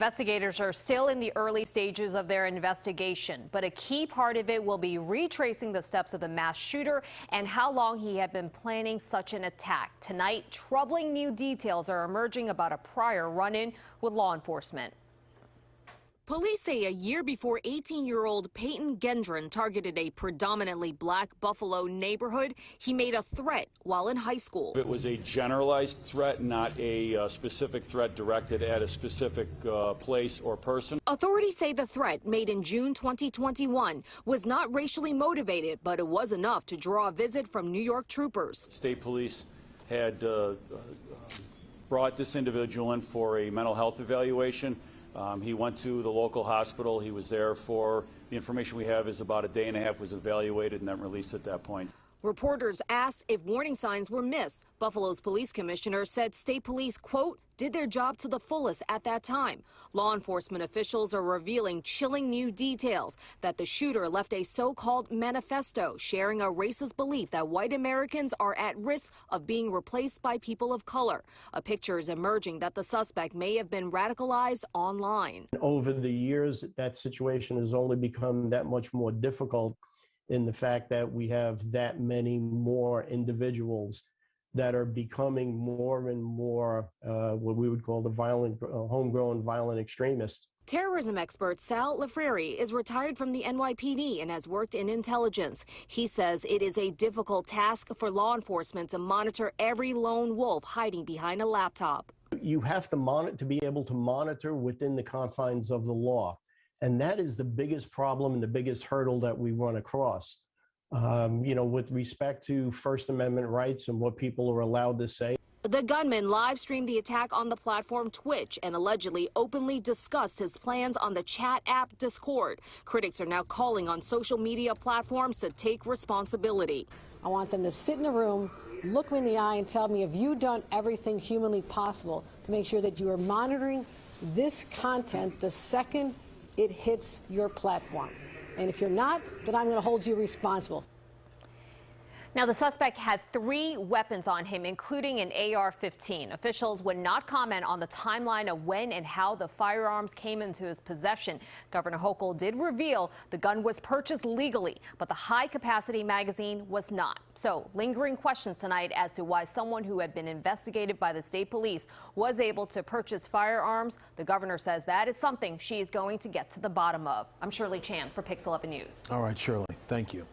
Investigators are still in the early stages of their investigation, but a key part of it will be retracing the steps of the mass shooter and how long he had been planning such an attack. Tonight, troubling new details are emerging about a prior run-in with law enforcement. Police say a year before 18-year-old Peyton Gendron targeted a predominantly black Buffalo neighborhood, he made a threat while in high school. It was a generalized threat, not a specific threat directed at a specific place or person. Authorities say the threat, made in June 2021, was not racially motivated, but it was enough to draw a visit from New York troopers. State police had brought this individual in for a mental health evaluation. He went to the local hospital. He was there for, the information we have is about a day and a half, was evaluated and then released at that point. Reporters asked if warning signs were missed. Buffalo's police commissioner said state police, quote, did their job to the fullest at that time. Law enforcement officials are revealing chilling new details that the shooter left a so-called manifesto sharing a racist belief that white Americans are at risk of being replaced by people of color. A picture is emerging that the suspect may have been radicalized online. Over the years, that situation has only become that much more difficult in the fact that we have that many more individuals that are becoming more and more what we would call the violent, homegrown violent extremists. Terrorism expert Sal Lafreri is retired from the NYPD and has worked in intelligence. He says it is a difficult task for law enforcement to monitor every lone wolf hiding behind a laptop. You have to be able to monitor within the confines of the law. And that is the biggest problem and the biggest hurdle that we run across. With respect to First Amendment rights and what people are allowed to say. The gunman live streamed the attack on the platform Twitch and allegedly openly discussed his plans on the chat app Discord. Critics are now calling on social media platforms to take responsibility. I want them to sit in a room, look me in the eye and tell me if you've done everything humanly possible to make sure that you are monitoring this content the second it hits your platform. And if you're not, then I'm going to hold you responsible. Now, the suspect had 3 weapons on him, including an AR-15. Officials would not comment on the timeline of when and how the firearms came into his possession. Governor Hochul did reveal the gun was purchased legally, but the high-capacity magazine was not. So, lingering questions tonight as to why someone who had been investigated by the state police was able to purchase firearms. The governor says that is something she is going to get to the bottom of. I'm Shirley Chan for Pix 11 News. All right, Shirley, thank you.